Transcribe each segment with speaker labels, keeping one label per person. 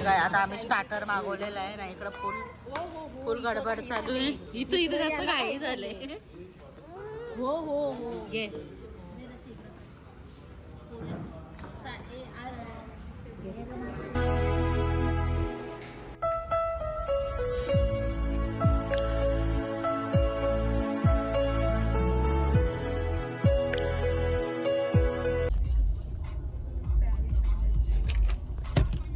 Speaker 1: काय आता आम्ही स्टार्टर मागवलेला आहे ना, इकडं फुल गडबड चालू आहे. इथं जास्त काही झालंय. हो घे.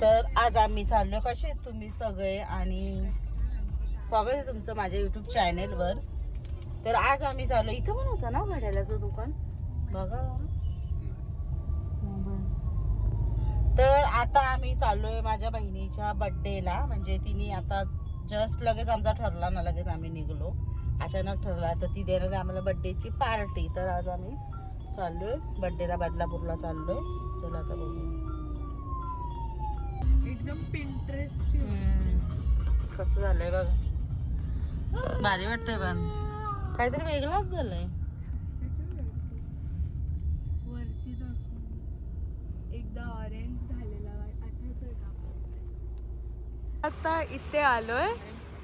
Speaker 1: तर आज आम्ही चाललो. कसे आहेत तुम्ही सगळे आणि स्वागत आहे तुमचं माझ्या युट्यूब चॅनेलवर. तर आज आम्ही चाललो. इथं पण होतं ना घड्याळाचं दुकान बघा. तर आता आम्ही चाललोय माझ्या बहिणीच्या बड्डेला. म्हणजे तिने आता जस्ट लगेच आमचा ठरला ना, लगेच आम्ही निघलो. अचानक ठरला तर ती देणार आम्हाला बड्डेची पार्टी. तर आज आम्ही चाललोय बड्डेला, बदलापूरला चाललोय. चला आता बघू.
Speaker 2: एकदम पिंटरेस्ट
Speaker 1: कसं झालंय बघ. भारी वाटतंय पण काहीतरी वेगळंच झालंय.
Speaker 2: वरती दाखव. एकदा ऑरेंज झालेला आठवतोय का? आता इथे आलोय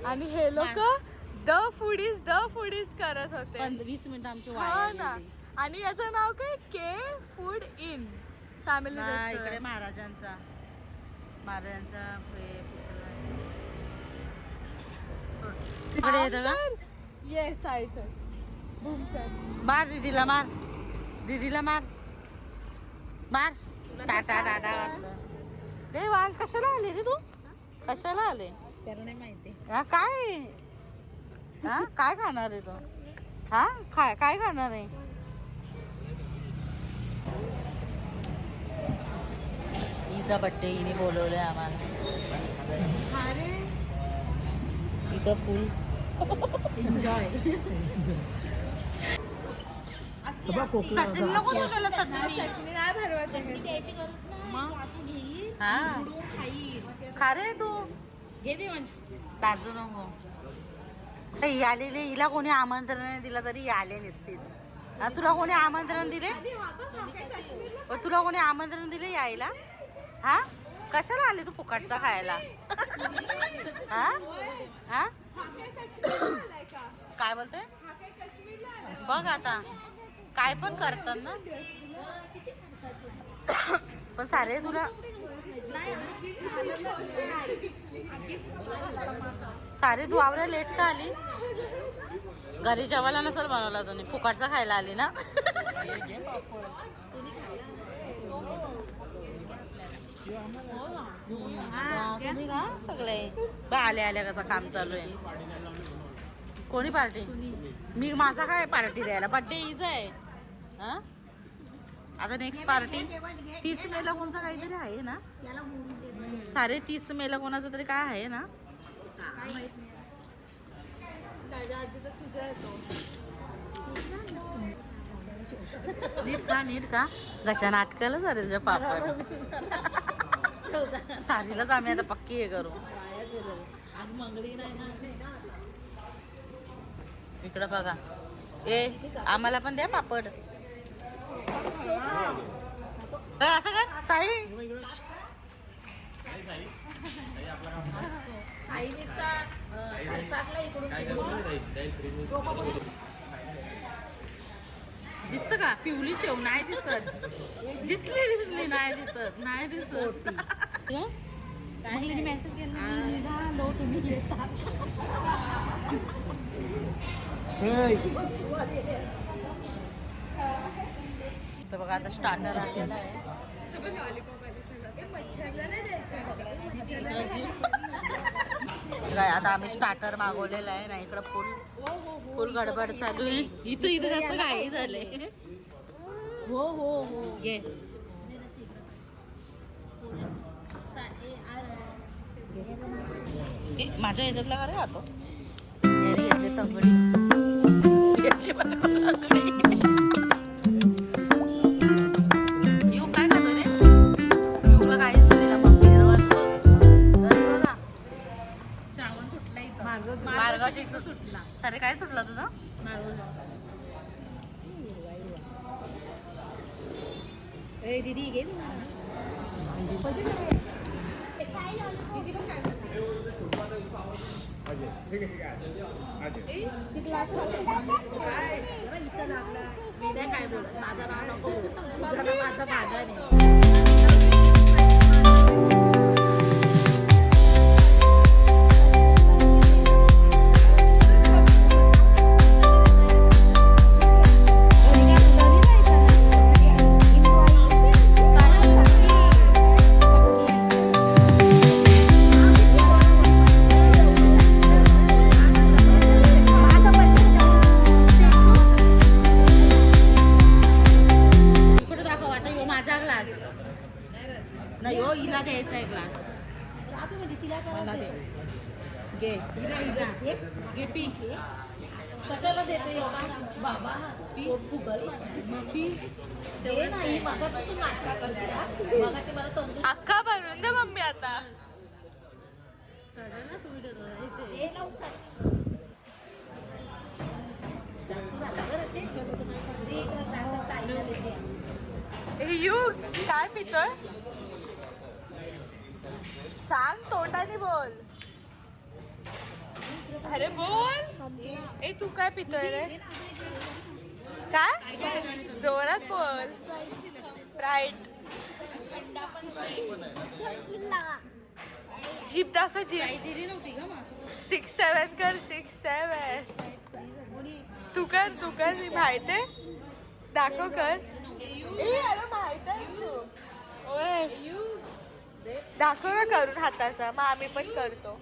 Speaker 2: आणि हे लोक द फूडीज करत होते.
Speaker 1: 20 मिनिटं आमची
Speaker 2: हा
Speaker 1: वाया
Speaker 2: ना.
Speaker 1: गेली.
Speaker 2: आणि याचं नाव काय? के फूड इन फॅमिली
Speaker 1: हा, इकडे
Speaker 2: रेस्टॉरंट.
Speaker 1: महाराजांचा इकडे येतं का?
Speaker 2: ये जायचं.
Speaker 1: मार दीदीला, मार दीदीला, मार टाटा टाटा. ए वांज कशाला आले रे तू? कशाला आले?
Speaker 2: त्याला नाही माहिती.
Speaker 1: हा काय? हा काय खाणार आहे तू? हा काय खाणार आहे? हिचा बड्डे हिने बोलवलंय आम्हाला.
Speaker 2: अरे
Speaker 1: इथं फुल
Speaker 2: एन्जॉय.
Speaker 1: चटणी नको ना त्याला, चटणी
Speaker 2: चटणी नाही भरवायची.
Speaker 3: द्यायची गरज नाही.
Speaker 1: मग?
Speaker 3: असं घेईल
Speaker 1: हा
Speaker 3: खाईल.
Speaker 1: खा रे तू.
Speaker 3: घे दे म्हणजे.
Speaker 1: ताजू नको. ही आलेली, हिला कोणी आमंत्रण नाही दिलं तरी ही आले नसतीच. हा, तुला कोणी आमंत्रण दिले? तुला कोणी आमंत्रण दिले यायला? हा कशाला आले तू फुकटचा खायला? हा हा काय बोलते? बघ आता काय पण करतात ना. पण सारे तुला सारे तू आवरा लेट का आली? घरी जेवायला नसेल बनवला तुम्ही, फुकटचा खायला आली ना. तुम्ही का सगळे आले आल्या कसं काम चालू आहे. कोणी पार्टी? मी माझा काय पार्टी द्यायला? बड्डे हीच आहे. हा आता नेक्स्ट पार्टी 30 मेला कोणचा काहीतरी आहे ना. सारे 30 मेला कोणाचा तरी काय आहे ना. नीट का घशानं अटकलं सारे तुझ्या पापड. सारीलाच आम्ही आता पक्की हे करू. इकडं बघा. ए आम्हाला पण द्या पापड. असं का साई? दिसत का? पिवली शेव नाही दिसत. दिसली नाही दिसत. मेसेज केला तुम्ही येतात. तर बघा आता स्टार्टर आलेला आहे. काय आता आम्ही स्टार्टर मागवलेला आहे ना, इकडं फुल गडबड चालू आहे. इथं जास्त काही झालंय. हो घे. माझ्या ह्याच्यातला का रे राहतो तंगडी. येऊ काय खातो रे? येऊला काहीच दिला बघा.
Speaker 2: श्रावण सुटला इथं.
Speaker 1: मार्गशीर्ष सुटला. सारे काय सुटला तुझा?
Speaker 3: दीदी घे. मी नाही काय बोलत माझा नाव नको तुझा माझा भागा नाही
Speaker 1: इकडे दाखव आता यो माझा ग्लास नाही हो हिला द्यायचा आहे ग्लास
Speaker 3: तिला
Speaker 1: मला दे घे हिला घे पी
Speaker 3: कशाला देते बाबा पोट फुगल मग पी ते नाही मगापासून नाटका करते मगाशी मला तंदूर
Speaker 2: अख्खा बनवून दे मम्मी आता.
Speaker 1: चढा ना तुम्ही डरायचे
Speaker 3: दे लवकर जास्त झालं गं रचे. दे इकडं ग्लासात ताईला देते.
Speaker 2: यू काय पितोय सांग तोंडाने बोल. अरे बोल ए तू काय पितोय रे काय जोरात बोल. स्प्राईट जीप दाखव जीप.
Speaker 3: दिली नव्हती का मग
Speaker 2: 6-7 कर 6-7. तू कर मी माहित आहे दाखव कर. ए अरे माहित आहे तू. ओय दाखव ना करून हाताचा मग आम्ही पण करतो.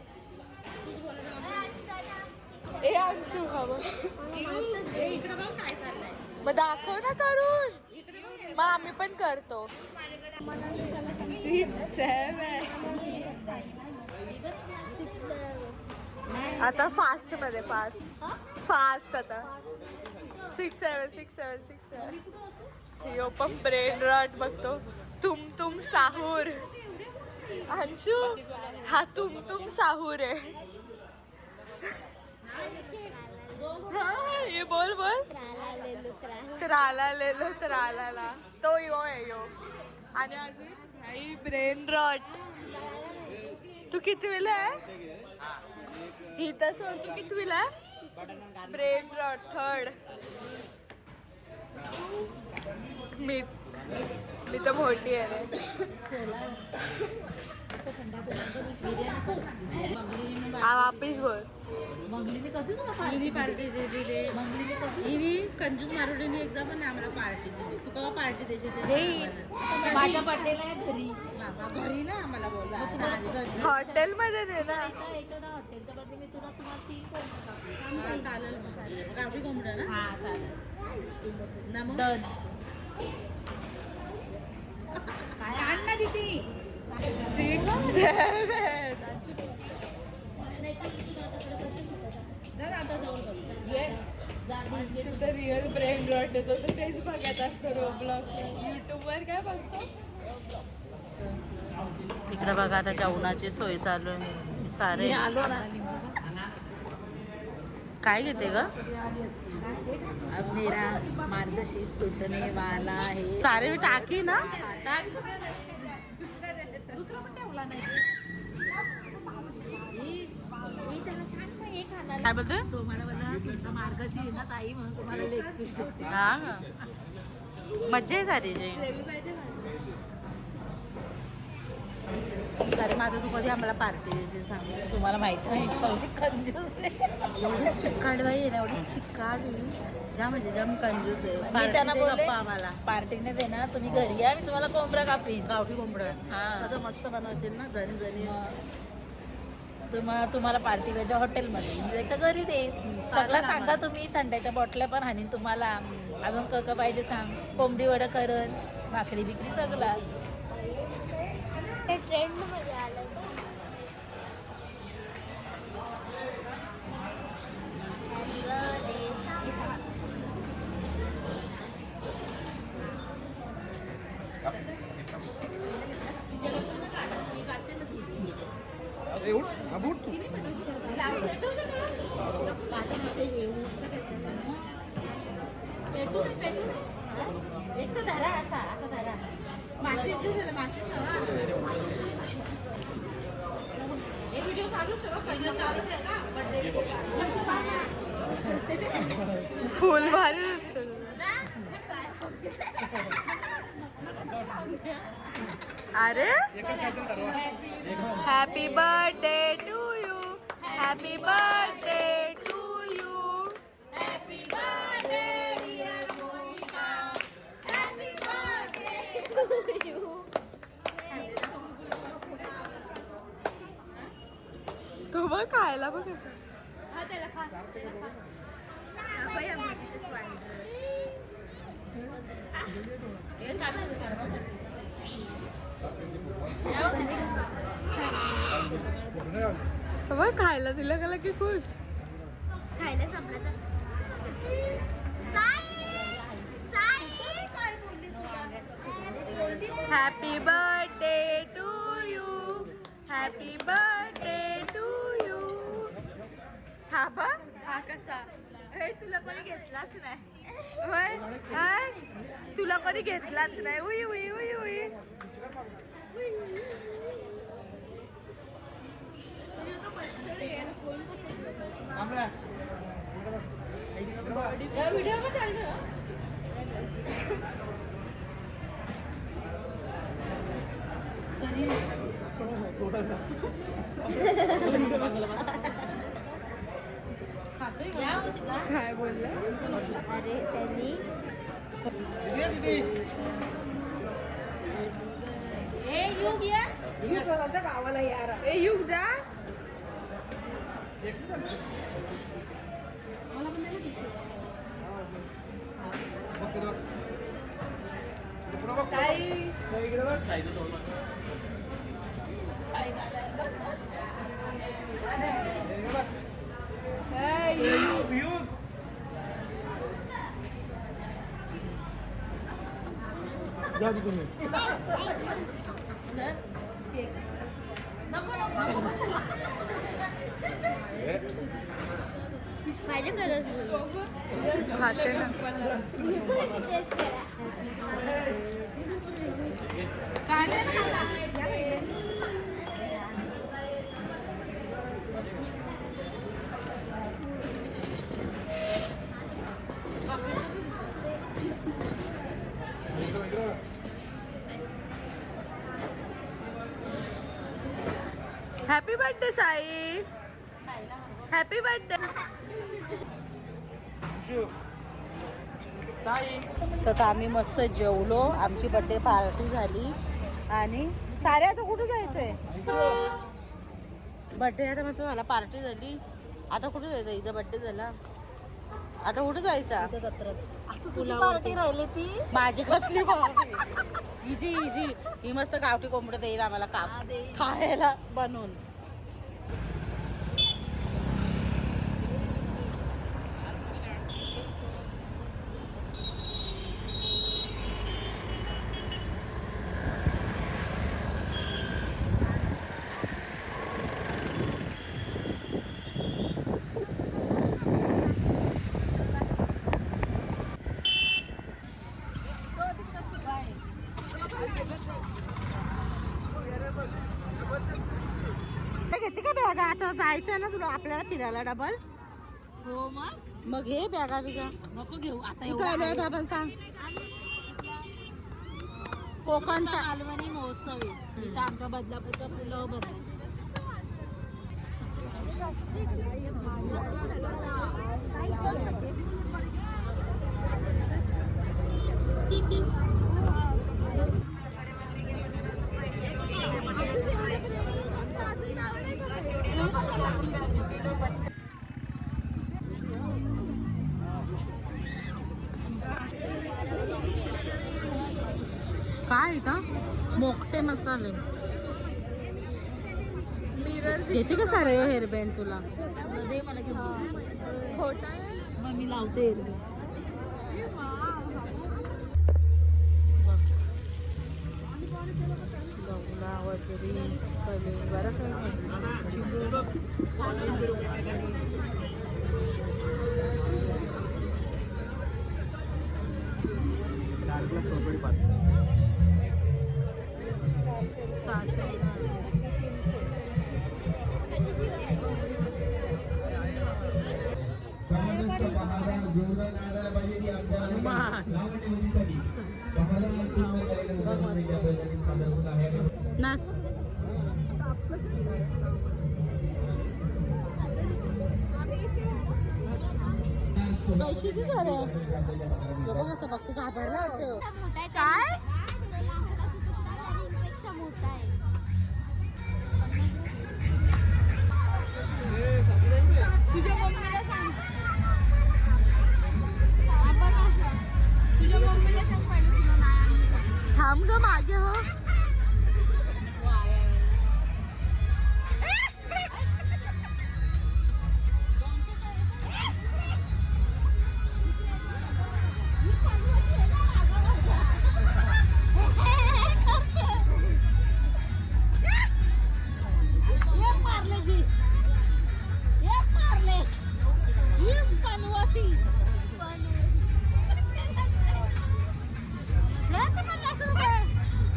Speaker 2: ए अंशू हवं
Speaker 1: इकडे बघ काय चाललंय
Speaker 2: मग दाखव ना करून मग आम्ही पण करतो. 6-7 आता फास्ट मध्ये फास्ट आता 6-7 यो पण ब्रेन रॉट बघतो. तुम साहूर अंशू हा तुम साहूर आहे. हा ये बोल त्राला लेलो त्राला तो यो आहे यो. आणि अजून आई ब्रेन रॉट. तू कितवीला आहे ही तर सोड. तू कितवीला आहे ब्रेन रॉट 3rd. मी तर मोठी आहे रे. हा वापिस बोल.
Speaker 3: मंगलीने कधी तुला
Speaker 1: हिनी पार्टी दिली
Speaker 3: मंगलीने कधी
Speaker 1: हिनी कंजूस मारुडीने एकदा पण आम्हाला पार्टी दिली. तू केव्हा पार्टी द्यायची
Speaker 3: माझ्या बर्थडेला घरी
Speaker 1: बाबा घरी ना आम्हाला बोलला
Speaker 2: हॉटेलमध्ये दे ना.
Speaker 3: हॉटेलच्या बद्दल मी तुला ती
Speaker 1: चालेल मग. गावठी कोंबडा ना
Speaker 3: हा चालेल
Speaker 1: ना मग
Speaker 3: डन. काय आण ना तिथे
Speaker 2: 6-7
Speaker 3: आता जाऊन
Speaker 2: अंशू तर रिअल ब्रेन रॉट येतो तर तेच बघत असतो रोब्लॉक युट्यूबवर. काय बघतो
Speaker 1: इकडे बघा आता जेवणाची सोय चालू आहे. सारे
Speaker 3: आलो ना
Speaker 1: काय घेते ग
Speaker 3: अब मेरा मार्गशीर्ष सुटणे वाला है.
Speaker 1: सारे टाकी ना
Speaker 3: दुसरा पण ठेवला नाही.
Speaker 1: काय बोलते
Speaker 3: तो मला तुमचा मार्गशीर्ष आहे ना ताई म्हणून तुम्हाला लेख देते.
Speaker 1: हा मज्जा आहे सारी जे. अरे माझं तू कधी आम्हाला पार्टी द्यायची सांग.
Speaker 3: तुम्हाला माहित आहे एवढी कंजूस आहे.
Speaker 1: एवढी चिक्काड बाई आहे ना एवढी चिक्काड ज्या म्हणजे जम कंजूस आहे.
Speaker 3: मी
Speaker 1: पार्टी
Speaker 3: त्यांना
Speaker 1: दे
Speaker 3: बोलले
Speaker 1: गप्पा आम्हाला
Speaker 3: पार्टीने देणार तुम्ही घरी या मी तुम्हाला कोंबडा कापीन.
Speaker 1: गावठी कोंबडं
Speaker 3: हा.
Speaker 1: कसं मस्त बनवशील ना जणी जणी.
Speaker 3: तुम्हाला पार्टी पाहिजे हॉटेलमध्ये मी त्याच्या घरी दे. सगळं सांगा तुम्ही. थंड्याच्या बॉटल्या पण हानीन तुम्हाला. अजून पाहिजे सांग. कोंबडी वडं करण भाकरी बिकरी सगळं.
Speaker 4: ट्रेंडमध्ये आलं
Speaker 1: एक तर धरा असा धरा माचीस दे त्याला माचीस व्हिडिओ चालू ठेवा
Speaker 2: फुल भारी दिसतं. अरे happy birthday to you, happy birthday to you, happy birthday dear Monika, happy birthday to you. तो बघ खायला बघ. बघ खायला दिलं का की खुश.
Speaker 4: खायला संपलं तर
Speaker 2: happy birthday to you, happy birthday to you. हा बघ हा कसा. हे तुला कोणी घेतलाच नाही. होय होय तुला कोणी घेतलाच नाही. उई उई उई उई.
Speaker 1: व्हिडिओ पण चालू ठेवा.
Speaker 2: काय बोलला.
Speaker 4: अरे त्यांनी
Speaker 1: गावाला यार
Speaker 2: ए युग जा. ताई
Speaker 4: माझ्या गरज
Speaker 2: खाते ना. Happy birthday Sai, happy birthday.
Speaker 1: तर आम्ही मस्त जेवलो, आमची बर्थडे पार्टी झाली आणि सारे आता कुठे जायचंय. बर्थडे आता मस्त झाला, पार्टी झाली. आता कुठे जायचं. हिचा बर्थडे झाला, आता कुठे जायचा.
Speaker 4: तुला पार्टी राहिली ती
Speaker 1: माझी कसली पार्टी. इजी इजी ही मस्त गावठी कोंबडं देईल आम्हाला खायला बनवून. घेते का बॅगा. आता जायचं ना तुला आपल्याला फिरायला डबल.
Speaker 3: हो
Speaker 1: मग हे बॅगा बिगा
Speaker 3: नको घेऊ आता.
Speaker 1: कुठं आलोय आपण सांग. कोकणचा
Speaker 3: मालवणी महोत्सव आहे इथं आमच्या बदलापूरचा पुलाव बदला.
Speaker 1: काय का मोकटे मसाले येते का सारे हेअरबँड तुला.
Speaker 3: दे मला घेऊन.
Speaker 2: खोटा आहे.
Speaker 3: मग मी लावते
Speaker 1: गवला वजरी कले बरंच नाच. पैसे दे जरा. बघ कसं बघतो घाबरला वाटतं.
Speaker 4: काय पेक्षा मोठा आहे.
Speaker 2: तुझ्या मम्मीला सांग. तुझ्या मम्मीला सांग पहिले तुला नाही आणलं. थांब ग मागे हो.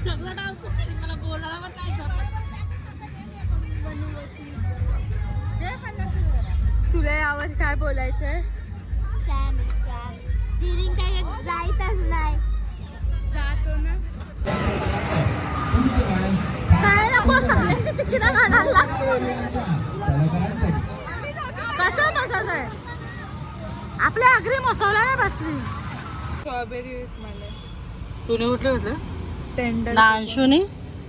Speaker 1: सगळं डाव तुम्ही मला बोलायला पण नाही जमत.
Speaker 2: तुला यावर काय बोलायचंय?
Speaker 4: Scam scam. डिरिंग काय जायतच नाही.
Speaker 2: जातो ना.
Speaker 1: काय नको सगळ्यांची तिकीटं काढायला लागतील. कशा बसायचं आहे? आपल्या आगरी मसवला बसली.
Speaker 2: स्ट्रॉबेरी विथ मला
Speaker 1: तुने कुठले होते?
Speaker 2: टेंडर
Speaker 1: नांशुनी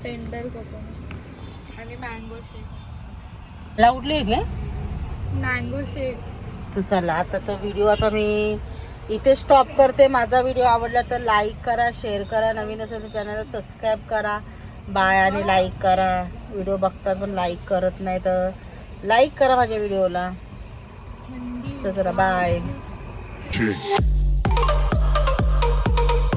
Speaker 2: टेंडर कोकोनट आणि मँगो शेक.
Speaker 1: ला उठले इथले.
Speaker 2: मँगो शेक.
Speaker 1: तर चला आता तर व्हिडिओ आता मी इथे स्टॉप करते. माझा व्हिडिओ आवडला तर लाईक करा, शेअर करा, नवीन असेल तर चॅनलला सबस्क्राईब करा. बाय आणि लाईक करा. व्हिडिओ बघतात पण लाईक करत नाही तर लाईक करा माझ्या व्हिडिओला. तर चला बाय.